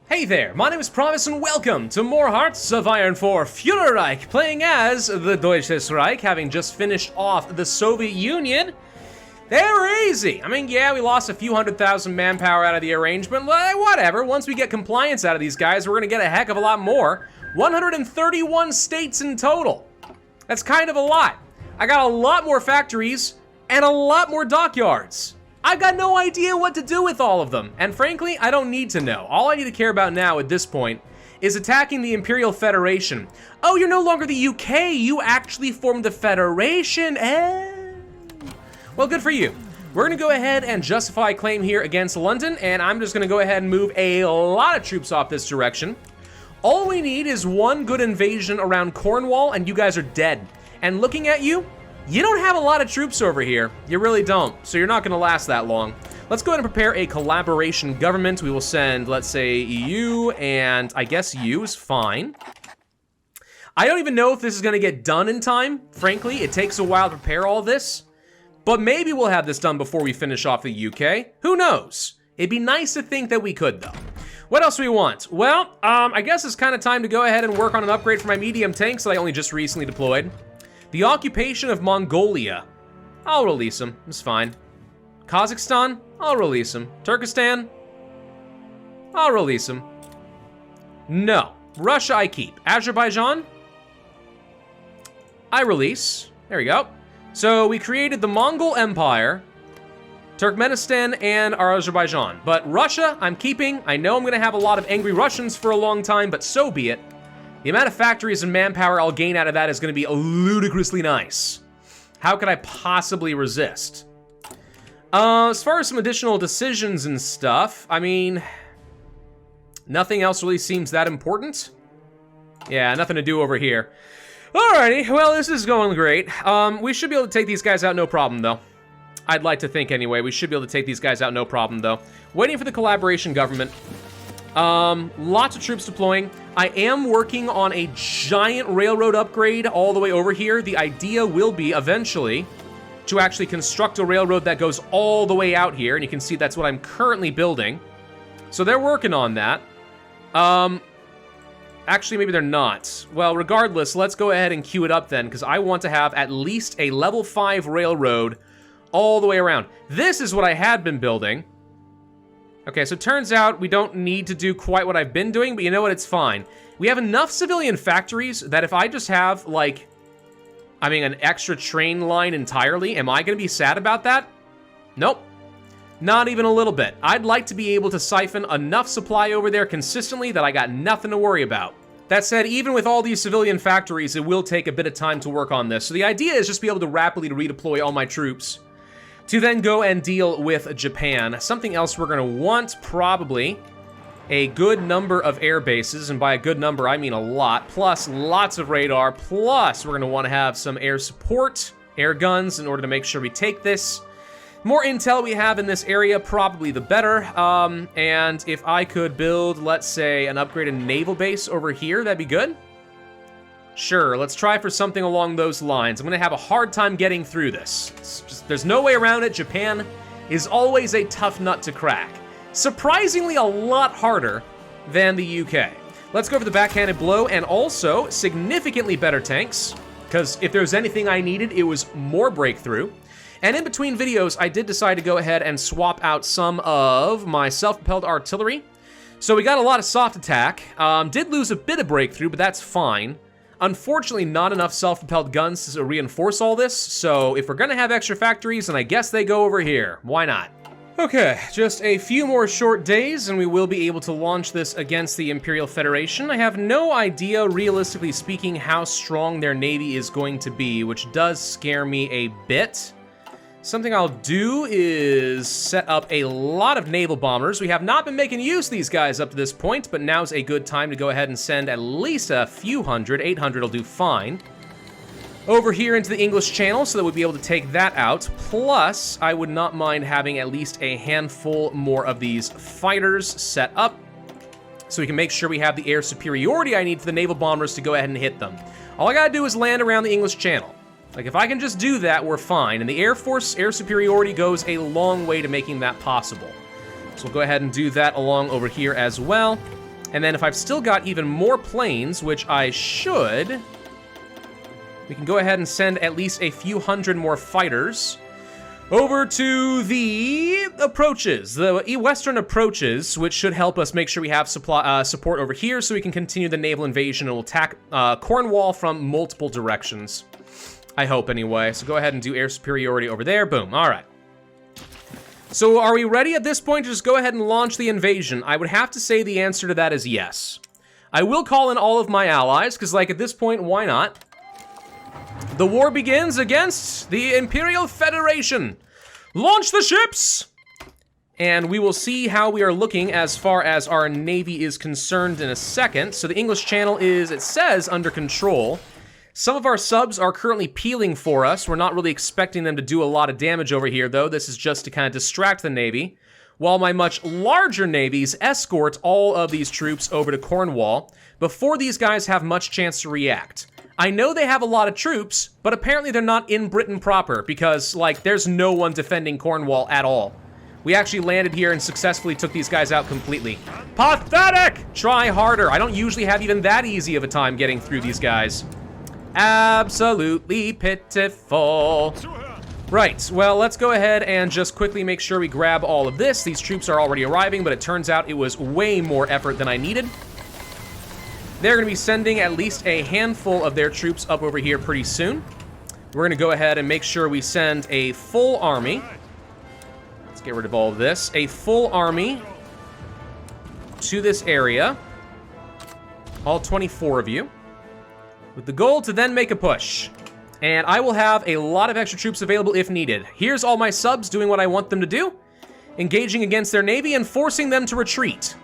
Hey there, my name is Pravus and welcome to more Hearts of Iron 4 Führerreich, playing as the Deutsches Reich, having just finished off the Soviet Union. They were easy. I mean, yeah, we lost a few 100,000 manpower out of the arrangement, but whatever. Once we get compliance out of these guys, we're gonna get a heck of a lot more. 131 states in total. That's kind of a lot. I got a lot more factories and a lot more dockyards. I've got no idea what to do with all of them, and frankly, I don't need to know. All I need to care about now at this point is attacking the Imperial Federation. Oh, you're no longer the UK, you actually formed the Federation, Well, good for you. We're gonna go ahead and justify a claim here against London, and I'm just gonna go ahead and move a lot of troops off this direction. All we need is one good invasion around Cornwall, and you guys are dead. And looking at you, you don't have a lot of troops over here. You really don't, so you're not gonna last that long. Let's go ahead and prepare a collaboration government. We will send, let's say, you, and I guess you is fine. I don't even know if this is gonna get done in time. Frankly, it takes a while to prepare all this, but maybe we'll have this done before we finish off the UK. Who knows? It'd be nice to think that we could, though. What else do we want? Well, I guess it's kind of time to go ahead and work on an upgrade for my medium tanks that I only just recently deployed. The occupation of Mongolia. I'll release him, it's fine. Kazakhstan, I'll release him. Turkestan, I'll release him. No, Russia I keep. Azerbaijan, I release. There we go. So we created the Mongol Empire, Turkmenistan, and our Azerbaijan. But Russia, I'm keeping. I know I'm gonna have a lot of angry Russians for a long time, but so be it. The amount of factories and manpower I'll gain out of that is gonna be ludicrously nice. How could I possibly resist? As far as some additional decisions and stuff, I mean, nothing else really seems that important. Yeah, nothing to do over here. Alrighty, well, this is going great. We should be able to take these guys out no problem, though. I'd like to think anyway. We should be able to take these guys out no problem, though. Waiting for the collaboration government. Lots of troops deploying. I am working on a giant railroad upgrade all the way over here. The idea will be eventually to actually construct a railroad that goes all the way out here, and you can see that's what I'm currently building. So they're working on that. Actually, maybe they're not. Well, regardless, let's go ahead and queue it up then, because I want to have at least a level 5 railroad all the way around. This is what I had been building. Okay, so it turns out we don't need to do quite what I've been doing, but you know what, it's fine. We have enough civilian factories that if I just have, like, I mean, an extra train line entirely, am I gonna be sad about that? Nope. Not even a little bit. I'd like to be able to siphon enough supply over there consistently that I got nothing to worry about. That said, even with all these civilian factories, it will take a bit of time to work on this. So the idea is just be able to rapidly redeploy all my troops to then go and deal with Japan. Something else we're gonna want, probably, a good number of air bases, and by a good number, I mean a lot, plus lots of radar, plus we're gonna wanna have some air support, air guns, in order to make sure we take this. More intel we have in this area, probably the better, and if I could build, let's say, an upgraded naval base over here, that'd be good. Sure, let's try for something along those lines. I'm gonna have a hard time getting through this. It's just, there's no way around it. Japan is always a tough nut to crack. Surprisingly a lot harder than the UK. Let's go for the backhanded blow, and also significantly better tanks, because if there's anything I needed, it was more breakthrough. And in between videos, I did decide to go ahead and swap out some of my self-propelled artillery. So we got a lot of soft attack. Did lose a bit of breakthrough, but that's fine. Unfortunately, not enough self-propelled guns to reinforce all this, so if we're gonna have extra factories, then I guess they go over here. Why not? Okay, just a few more short days, and we will be able to launch this against the Imperial Federation. I have no idea, realistically speaking, how strong their navy is going to be, which does scare me a bit. Something I'll do is set up a lot of naval bombers. We have not been making use of these guys up to this point, but now's a good time to go ahead and send at least a few hundred. 800 will do fine. Over here into the English Channel so that we'll be able to take that out. Plus, I would not mind having at least a handful more of these fighters set up so we can make sure we have the air superiority I need for the naval bombers to go ahead and hit them. All I gotta do is land around the English Channel. Like, if I can just do that, we're fine. And the Air Force air superiority goes a long way to making that possible. So we'll go ahead and do that along over here as well. And then if I've still got even more planes, which I should, we can go ahead and send at least a few hundred more fighters over to the approaches, the western approaches, which should help us make sure we have support over here so we can continue the naval invasion and we'll attack Cornwall from multiple directions. I hope, anyway. So go ahead and do air superiority over there. Boom. All right. So are we ready at this point to just go ahead and launch the invasion? I would have to say the answer to that is yes. I will call in all of my allies, because, like, at this point, why not? The war begins against the Imperial Federation. Launch the ships! And we will see how we are looking as far as our navy is concerned in a second. So the English Channel is, it says, under control. Some of our subs are currently peeling for us. We're not really expecting them to do a lot of damage over here, though. This is just to kind of distract the navy, while my much larger navies escort all of these troops over to Cornwall before these guys have much chance to react. I know they have a lot of troops, but apparently they're not in Britain proper because, like, there's no one defending Cornwall at all. We actually landed here and successfully took these guys out completely. Pathetic! Try harder. I don't usually have even that easy of a time getting through these guys. Absolutely pitiful. Right, well, let's go ahead and just quickly make sure we grab all of this. These troops are already arriving, but it turns out it was way more effort than I needed. They're going to be sending at least a handful of their troops up over here pretty soon. We're going to go ahead and make sure we send a full army. Let's get rid of all of this. A full army to this area. All 24 of you. With the goal to then make a push. And I will have a lot of extra troops available if needed. Here's all my subs doing what I want them to do. Engaging against their navy and forcing them to retreat.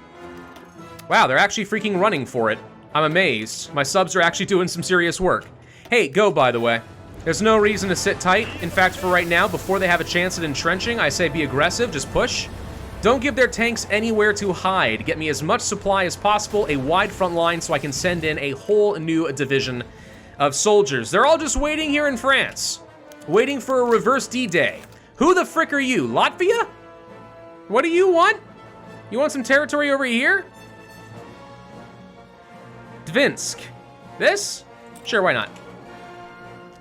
Wow, they're actually freaking running for it. I'm amazed. My subs are actually doing some serious work. Hey, go, by the way. There's no reason to sit tight. In fact, for right now, before they have a chance at entrenching, I say be aggressive, just push. Don't give their tanks anywhere to hide. Get me as much supply as possible, a wide front line so I can send in a whole new division of soldiers. They're all just waiting here in France. Waiting for a reverse D-Day. Who the frick are you, Latvia? What do you want? You want some territory over here? Dvinsk. This? Sure, why not?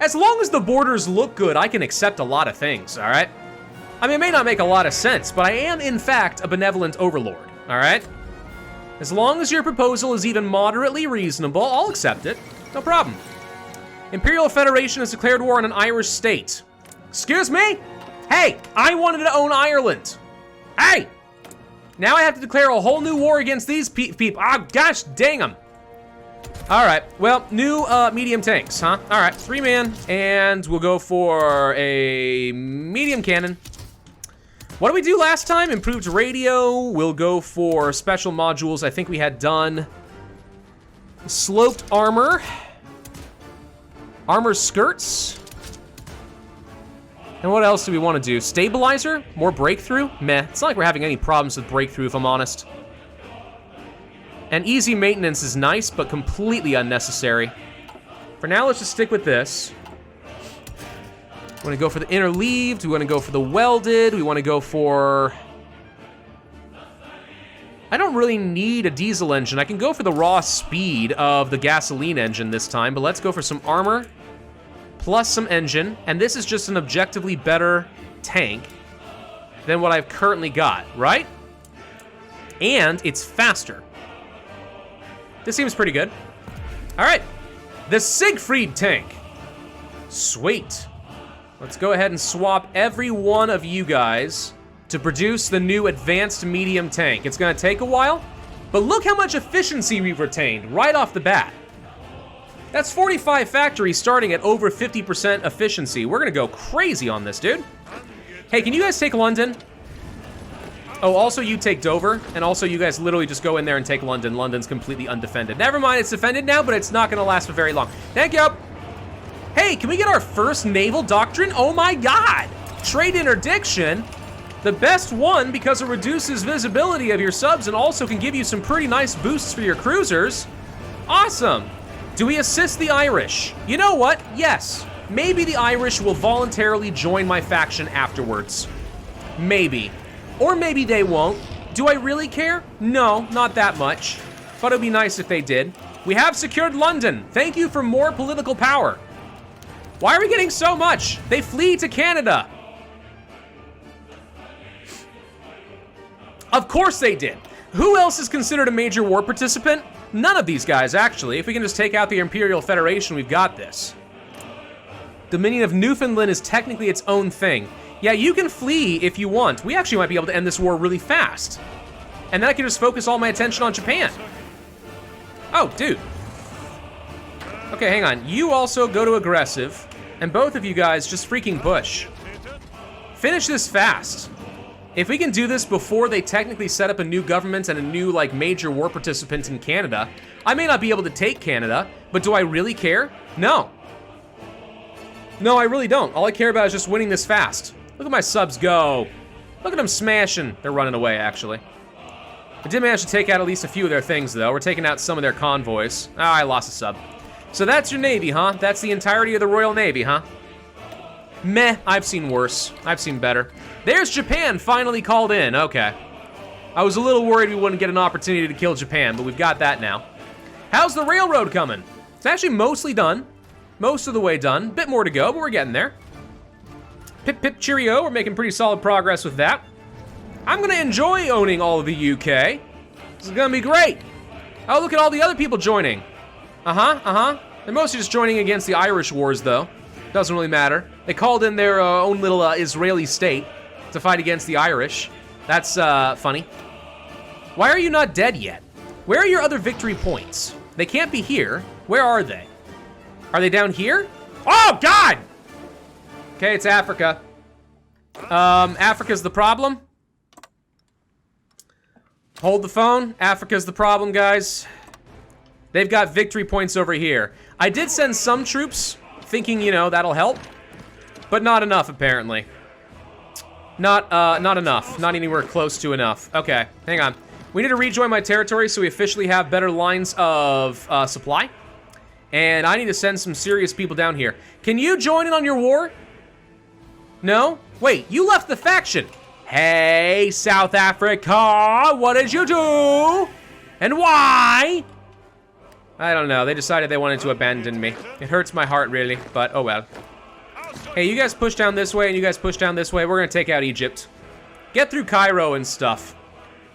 As long as the borders look good, I can accept a lot of things, all right? I mean, it may not make a lot of sense, but I am, in fact, a benevolent overlord, all right? As long as your proposal is even moderately reasonable, I'll accept it. No problem. Imperial Federation has declared war on an Irish state. Excuse me? Hey, I wanted to own Ireland. Hey! Now I have to declare a whole new war against these people. Ah, gosh dang them. All right, well, new medium tanks, huh? All right, 3-man, and we'll go for a medium cannon. What did we do last time? Improved radio. We'll go for special modules. I think we had done sloped armor. Armor skirts. And what else do we want to do? Stabilizer? More breakthrough? Meh. It's not like we're having any problems with breakthrough, if I'm honest. And easy maintenance is nice, but completely unnecessary. For now, let's just stick with this. We want to go for the interleaved. We want to go for the welded. We want to go for... I don't really need a diesel engine. I can go for the raw speed of the gasoline engine this time, but let's go for some armor plus some engine. And this is just an objectively better tank than what I've currently got, right? And it's faster. This seems pretty good. All right, the Siegfried tank. Sweet. Let's go ahead and swap every one of you guys to produce the new advanced medium tank. It's gonna take a while, but look how much efficiency we've retained right off the bat. That's 45 factories starting at over 50% efficiency. We're gonna go crazy on this, dude. Hey, can you guys take London? Oh, also you take Dover, and also you guys literally just go in there and take London. London's completely undefended. Never mind, it's defended now, but it's not gonna last for very long. Thank you. Hey, can we get our first naval doctrine? Oh my God! Trade interdiction, the best one because it reduces visibility of your subs and also can give you some pretty nice boosts for your cruisers. Awesome. Do we assist the Irish? You know what? Yes. Maybe the Irish will voluntarily join my faction afterwards. Maybe. Or maybe they won't. Do I really care? No, not that much. but it'd be nice if they did. We have secured London. Thank you for more political power. Why are we getting so much? They flee to Canada. Of course they did. Who else is considered a major war participant? None of these guys, actually. If we can just take out the Imperial Federation, we've got this. Dominion of Newfoundland is technically its own thing. Yeah, you can flee if you want. We actually might be able to end this war really fast. And then I can just focus all my attention on Japan. Oh, dude. Okay, hang on. You also go to aggressive, and both of you guys just freaking push. Finish this fast. If we can do this before they technically set up a new government and a new, like, major war participant in Canada, I may not be able to take Canada, but do I really care? No. No, I really don't. All I care about is just winning this fast. Look at my subs go. Look at them smashing. They're running away, actually. I did manage to take out at least a few of their things, though. We're taking out some of their convoys. Ah, I lost a sub. So that's your Navy, huh? That's the entirety of the Royal Navy, huh? Meh, I've seen worse. I've seen better. There's Japan finally called in, okay. I was a little worried we wouldn't get an opportunity to kill Japan, but we've got that now. How's the railroad coming? It's actually mostly done. Most of the way done. Bit more to go, but we're getting there. Pip pip cheerio, we're making pretty solid progress with that. I'm gonna enjoy owning all of the UK. This is gonna be great. Oh, look at all the other people joining. They're mostly just joining against the Irish wars, though. Doesn't really matter. They called in their own little Israeli state to fight against the Irish. That's funny. Why are you not dead yet? Where are your other victory points? They can't be here. Where are they? Are they down here? Oh, God! Okay, it's Africa. Africa's the problem. Hold the phone. Africa's the problem, guys. They've got victory points over here. I did send some troops, thinking, you know, that'll help. But not enough, apparently. Not enough. Not anywhere close to enough. Okay, hang on. We need to rejoin my territory so we officially have better lines of supply. And I need to send some serious people down here. Can you join in on your war? No? Wait, you left the faction. Hey, South Africa, what did you do? And why? I don't know, they decided they wanted to abandon me. It hurts my heart, really, but oh well. Hey, you guys push down this way, and you guys push down this way. We're gonna take out Egypt. Get through Cairo and stuff.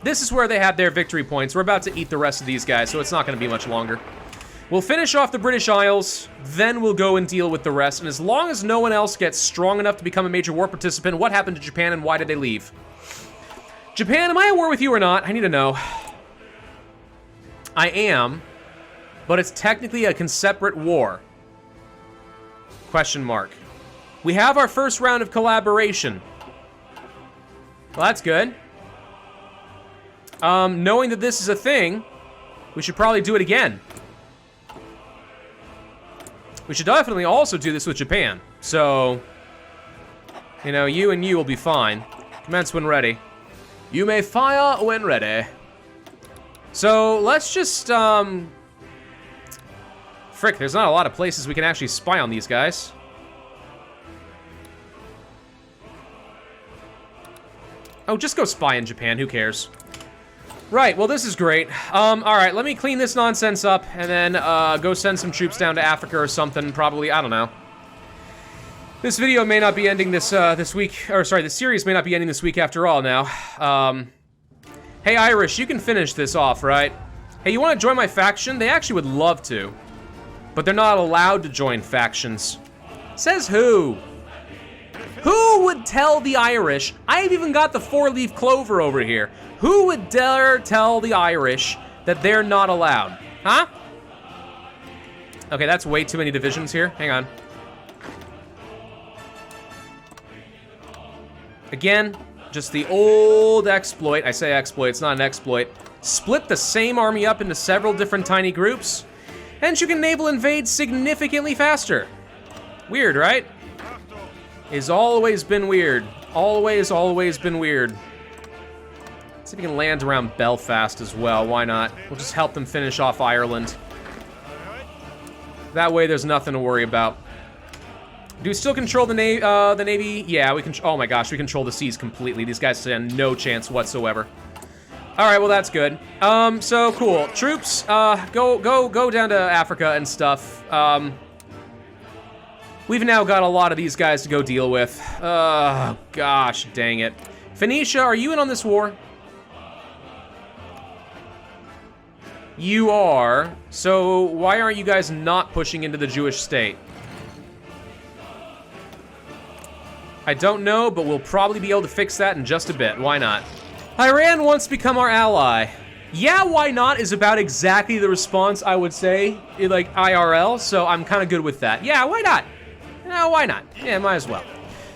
This is where they have their victory points. We're about to eat the rest of these guys, so it's not gonna be much longer. We'll finish off the British Isles, then we'll go and deal with the rest. And as long as no one else gets strong enough to become a major war participant, what happened to Japan and why did they leave? Japan, am I at war with you or not? I need to know. I am, but it's technically a separate war. Question mark. We have our first round of collaboration. Well, that's good. Knowing that this is a thing, we should probably do it again. We should definitely also do this with Japan. So, you know, you and you will be fine. Commence when ready. You may fire when ready. So, let's just, frick, there's not a lot of places we can actually spy on these guys. Oh, just go spy in Japan, who cares? Right, well, this is great. All right, let me clean this nonsense up and then go send some troops down to Africa or something, probably, I don't know. This video may not be ending this week, or sorry, the series may not be ending this week after all now. Hey, Irish, you can finish this off, right? Hey, you want to join my faction? They actually would love to, but they're not allowed to join factions. Says who? Who would tell the Irish? I've even got the 4-leaf clover over here. Who would dare tell the Irish that they're not allowed? Huh? Okay, that's way too many divisions here. Hang on. Again, just the old exploit. I say exploit, it's not an exploit. Split the same army up into several different tiny groups, and you can naval invade significantly faster. Weird, right? It's always been weird. Always been weird. See if we can land around Belfast as well. Why not? We'll just help them finish off Ireland. That way there's nothing to worry about. Do we still control the Navy? Yeah, we can. Oh my gosh, we control the seas completely. These guys stand no chance whatsoever. All right, well, that's good. So cool. Troops, go down to Africa and stuff. We've now got a lot of these guys to go deal with. Oh, gosh, dang it. Phoenicia, are you in on this war? You are. So why aren't you guys not pushing into the Jewish state? I don't know, but we'll probably be able to fix that in just a bit. Why not? Iran wants to become our ally. Yeah, why not is about exactly the response I would say, like IRL, so I'm kind of good with that. Yeah, why not? No, why not? Yeah, might as well.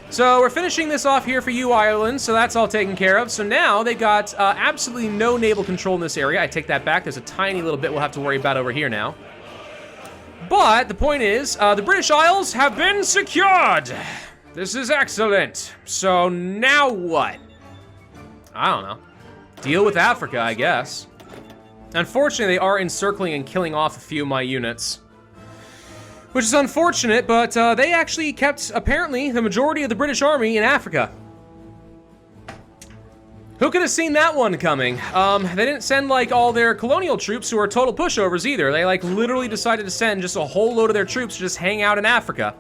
So we're finishing this off here for you, Ireland, so that's all taken care of. So now they've got absolutely no naval control in this area. I take that back. There's a tiny little bit we'll have to worry about over here now. But the point is, the British Isles have been secured. This is excellent. So now what? I don't know. Deal with Africa, I guess. Unfortunately, they are encircling and killing off a few of my units. Which is unfortunate, but they actually kept, apparently, the majority of the British army in Africa. Who could have seen that one coming? They didn't send, like, all their colonial troops who are total pushovers either. They, like, literally decided to send just a whole load of their troops to just hang out in Africa.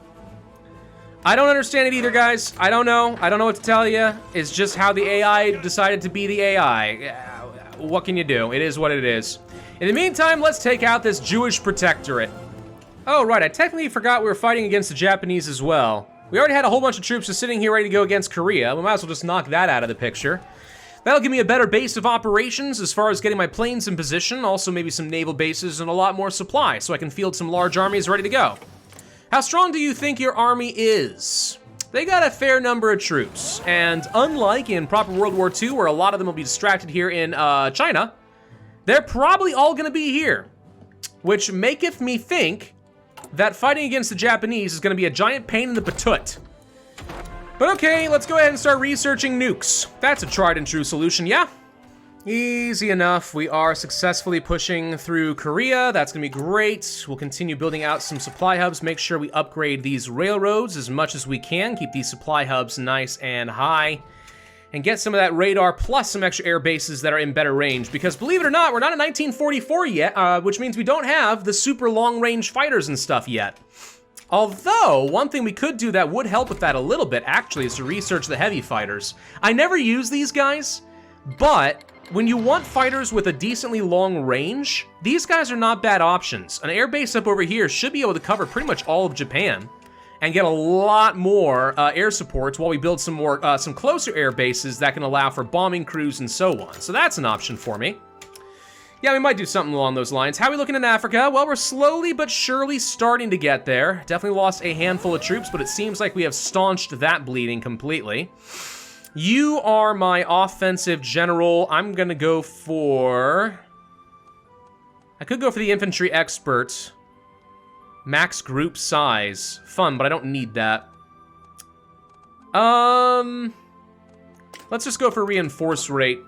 I don't understand it either, guys. I don't know. I don't know what to tell you. It's just how the AI decided to be the AI. What can you do? It is what it is. In the meantime, let's take out this Jewish protectorate. Oh, right. I technically forgot we were fighting against the Japanese as well. We already had a whole bunch of troops just sitting here ready to go against Korea. We might as well just knock that out of the picture. That'll give me a better base of operations as far as getting my planes in position. Also, maybe some naval bases and a lot more supply so I can field some large armies ready to go. How strong do you think your army is? They got a fair number of troops, and unlike in proper World War II, where a lot of them will be distracted here in China, they're probably all gonna be here, which maketh me think that fighting against the Japanese is gonna be a giant pain in the patut. But okay, let's go ahead and start researching nukes. That's a tried and true solution, yeah? Easy enough. We are successfully pushing through Korea. That's gonna be great. We'll continue building out some supply hubs, make sure we upgrade these railroads as much as we can, keep these supply hubs nice and high, and get some of that radar plus some extra air bases that are in better range, because believe it or not, we're not in 1944 yet, which means we don't have the super long-range fighters and stuff yet. Although, one thing we could do that would help with that a little bit, actually, is to research the heavy fighters. I never use these guys, but when you want fighters with a decently long range, these guys are not bad options. An air base up over here should be able to cover pretty much all of Japan and get a lot more air supports while we build some more, some closer air bases that can allow for bombing crews and so on. So that's an option for me. Yeah, we might do something along those lines. How are we looking in Africa? Well, we're slowly but surely starting to get there. Definitely lost a handful of troops, but it seems like we have staunched that bleeding completely. You are my offensive general. I'm gonna go for... I could go for the infantry expert. Max group size. Fun, but I don't need that. Let's just go for reinforce rate.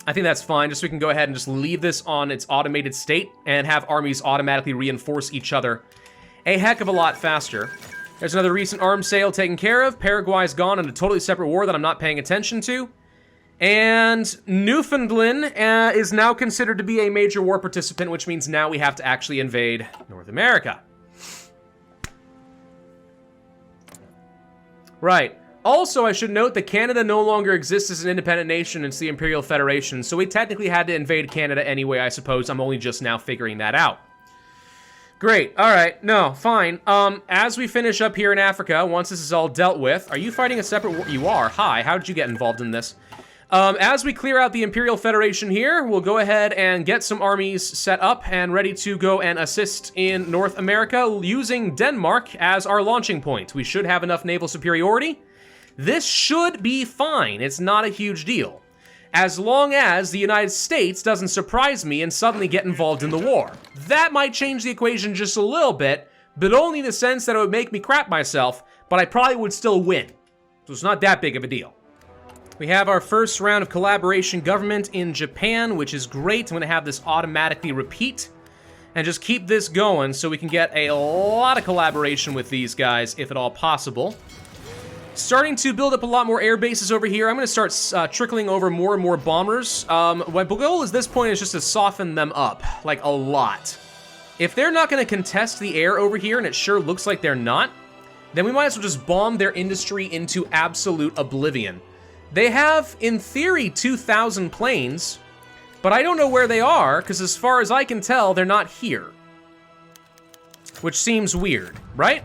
I think that's fine, just so we can go ahead and just leave this on its automated state and have armies automatically reinforce each other a heck of a lot faster. There's another recent arms sale taken care of. Paraguay's gone on a totally separate war that I'm not paying attention to. And Newfoundland is now considered to be a major war participant, which means now we have to actually invade North America. Right. Also, I should note that Canada no longer exists as an independent nation. It's the Imperial Federation, so we technically had to invade Canada anyway, I suppose. I'm only just now figuring that out. Great. All right. No, fine. As we finish up here in Africa, once this is all dealt with, are you fighting a separate war? You are. Hi. How did you get involved in this? As we clear out the Imperial Federation here, we'll go ahead and get some armies set up and ready to go and assist in North America using Denmark as our launching point. We should have enough naval superiority. This should be fine. It's not a huge deal. As long as the United States doesn't surprise me and suddenly get involved in the war. That might change the equation just a little bit, but only in the sense that it would make me crap myself, but I probably would still win. So it's not that big of a deal. We have our first round of collaboration government in Japan, which is great. I'm gonna have this automatically repeat and just keep this going so we can get a lot of collaboration with these guys, if at all possible. Starting to build up a lot more air bases over here. I'm going to start trickling over more and more bombers. My goal at this point is just to soften them up, like a lot. If they're not going to contest the air over here, and it sure looks like they're not, then we might as well just bomb their industry into absolute oblivion. They have, in theory, 2,000 planes, but I don't know where they are, because as far as I can tell, they're not here. Which seems weird, right?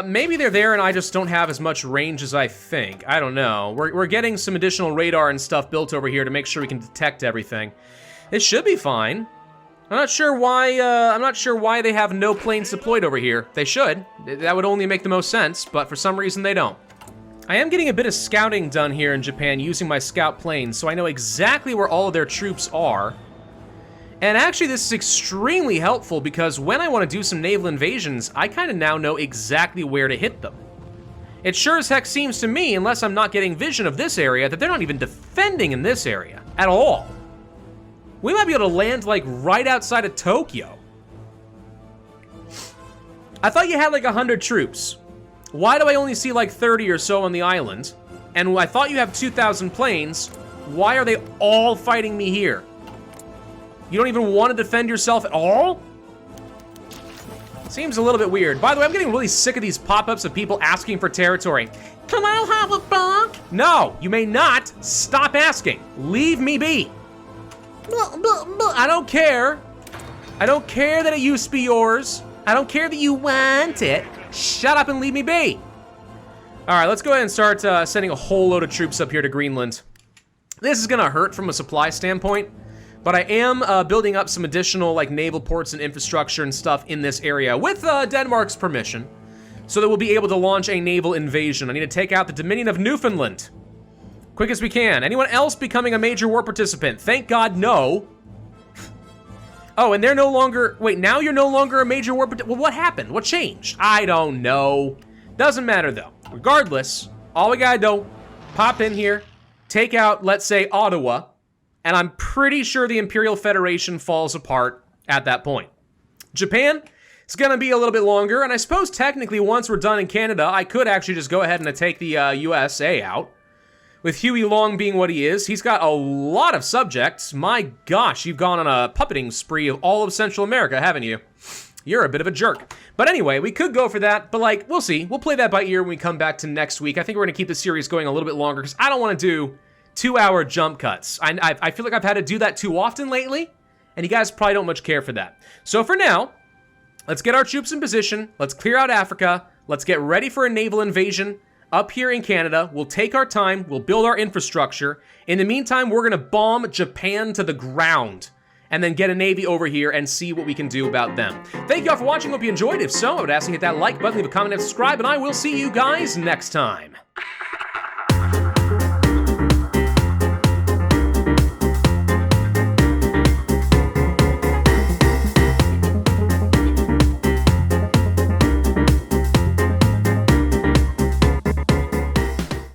Maybe they're there and I just don't have as much range as I think. I don't know. We're getting some additional radar and stuff built over here to make sure we can detect everything. It should be fine. I'm not sure why they have no planes deployed over here. They should. That would only make the most sense, but for some reason they don't. I am getting a bit of scouting done here in Japan using my scout planes, so I know exactly where all of their troops are. And actually, this is extremely helpful because when I want to do some naval invasions, I kind of now know exactly where to hit them. It sure as heck seems to me, unless I'm not getting vision of this area, that they're not even defending in this area at all. We might be able to land, like, right outside of Tokyo. I thought you had, like, 100 troops. Why do I only see, like, 30 or so on the island? And I thought you have 2,000 planes. Why are they all fighting me here? You don't even want to defend yourself at all? Seems a little bit weird. By the way, I'm getting really sick of these pop-ups of people asking for territory. Can I have it back? No, you may not. Stop asking. Leave me be. I don't care. I don't care that it used to be yours. I don't care that you want it. Shut up and leave me be. All right, let's go ahead and start sending a whole load of troops up here to Greenland. This is gonna hurt from a supply standpoint, but I am building up some additional like naval ports and infrastructure and stuff in this area with Denmark's permission, so that we'll be able to launch a naval invasion. I need to take out the Dominion of Newfoundland. Quick as we can. Anyone else becoming a major war participant? Thank God, no. Oh, and they're no longer... Wait, now you're no longer a major war participant? Well, what happened? What changed? I don't know. Doesn't matter, though. Regardless, all we gotta do, pop in here, take out, let's say, Ottawa, and I'm pretty sure the Imperial Federation falls apart at that point. Japan, it's gonna be a little bit longer, and I suppose technically once we're done in Canada, I could actually just go ahead and take the USA out. With Huey Long being what he is, he's got a lot of subjects. My gosh, you've gone on a puppeting spree of all of Central America, haven't you? You're a bit of a jerk. But anyway, we could go for that, but like, we'll see. We'll play that by ear when we come back to next week. I think we're gonna keep the series going a little bit longer because I don't wanna do 2-hour jump cuts. I feel like I've had to do that too often lately, and you guys probably don't much care for that. So for now, let's get our troops in position. Let's clear out Africa. Let's get ready for a naval invasion. Up here in Canada, we'll take our time, we'll build our infrastructure. In the meantime, we're gonna bomb Japan to the ground and then get a navy over here and see what we can do about them. Thank you all for watching, hope you enjoyed. If so, I would ask you to hit that like button, leave a comment and subscribe, and I will see you guys next time.